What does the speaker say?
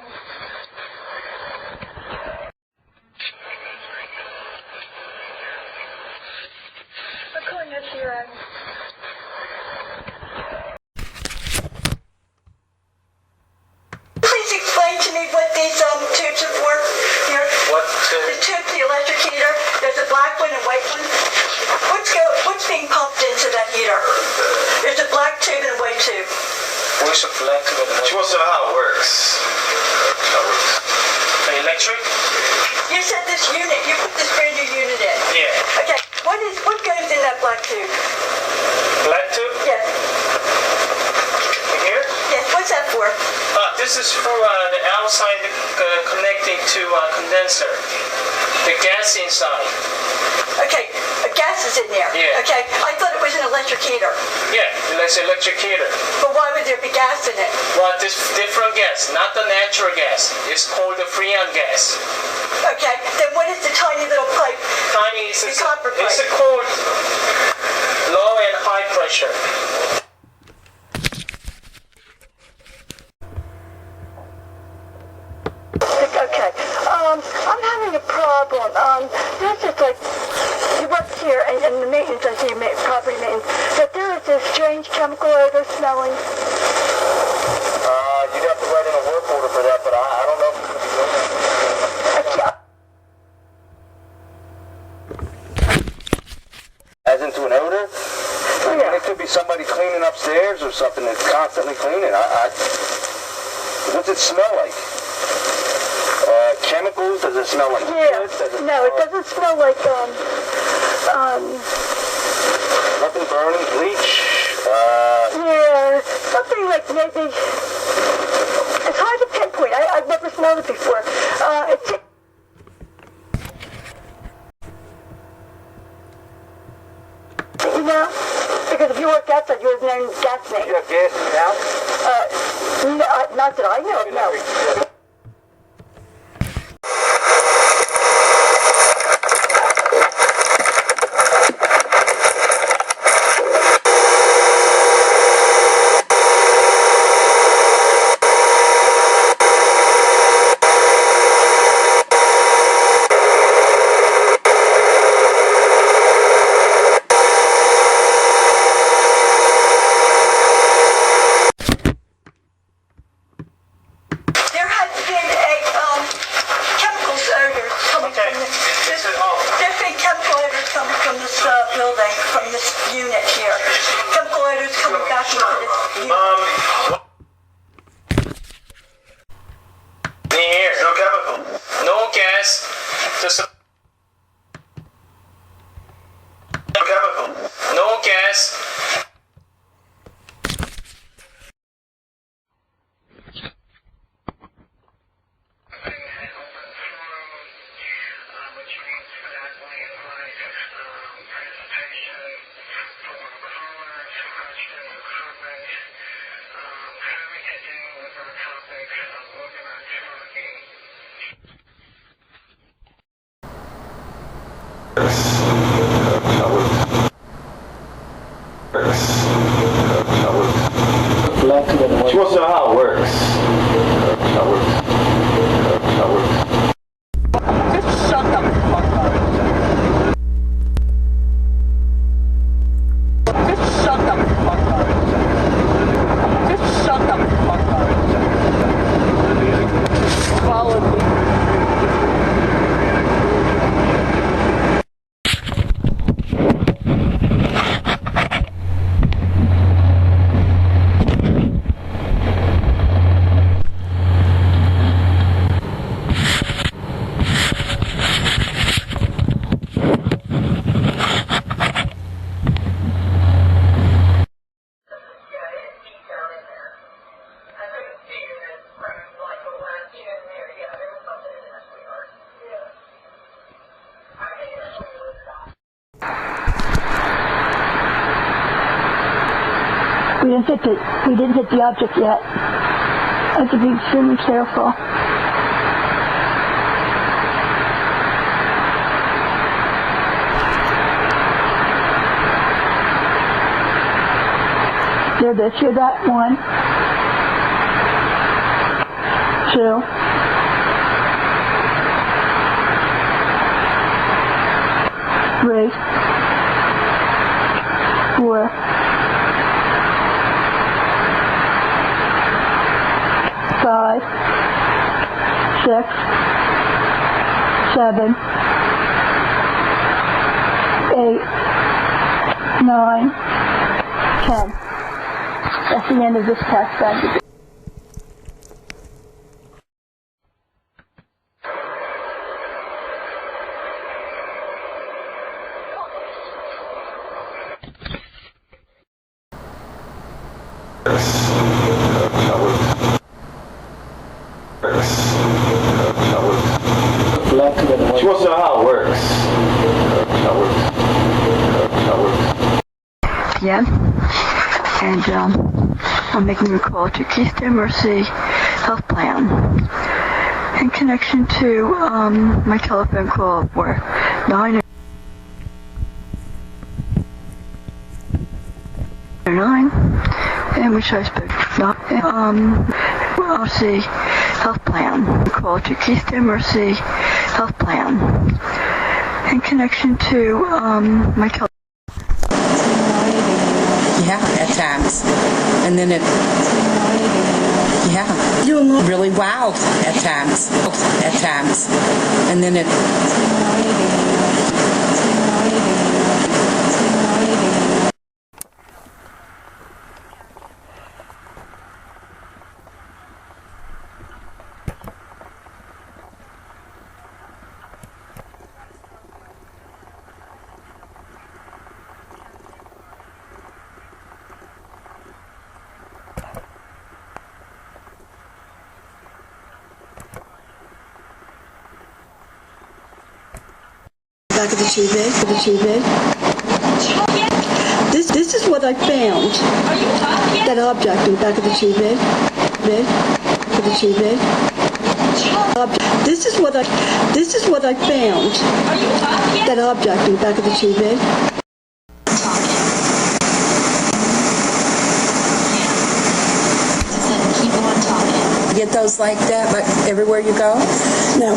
are. What coordinates are you at? Please explain to me what these tubes are for here. What The tube, the electric heater. There's a black one and white one. What's being pumped into that heater? There's a black tube and a white tube. Where's the black to the She wants to know how it works. The electric? You said this unit. You put this brand new unit in. Yeah. Okay. What goes in that black tube? Black tube? Yes. In here? Yes. What's that for? This is for the outside connecting to condenser. The gas inside. Okay. Gas is in there. Yeah. Okay. I thought it was an electric heater. Yeah, it's electric heater. But why would there be gas in it? Well, this different gas, not the natural gas. It's called the freon gas. Okay. Then what is the tiny little pipe? Tiny is The copper pipe. it's called low and high pressure. Okay. I'm having a problem. This is like, you work here and the maintenance, I see property maintenance, but there is this strange chemical odor smelling. You'd have to write in a work order for that, but I don't know if it's going to be doing that. As into an odor? I mean, it could be somebody cleaning upstairs or something that's constantly cleaning. What's it smell like? Chemicals? Does it smell like Yeah. No, it doesn't smell like, nothing burning, bleach? yeah, something like maybe, it's hard to pinpoint. I've never smelled it before. You know, because if you work outside, you're known gas man. You have gas in your house? No, not that I know of, no. Building from this unit here. Chemical odors coming back into this unit. Here. No chemical. No gas. Just No chemical. no gas. She wants to know how it works. How it works. Just shut the fuck up. Just shut the fuck up. Just shut the fuck up. Follow me. We didn't hit the object yet. I have to be extremely careful. There it is. Hear that one? 2, 3, 4, 5, 6, 7, 8, 9, 10. That's the end of this test bed. She wants to know how it works. Yeah, and I'm making a call to Keystone Mercy Health Plan in connection to my telephone call for 909, in which I spoke Mercy Health Plan. Call to Keystone Mercy Health Plan in connection to my telephone. Yeah, at times. And then really wild at times. And then back of the TV. This is what I found. That object in the back of the TV. This is what I found. That object in the back of the TV. get those like that, like everywhere you go? No.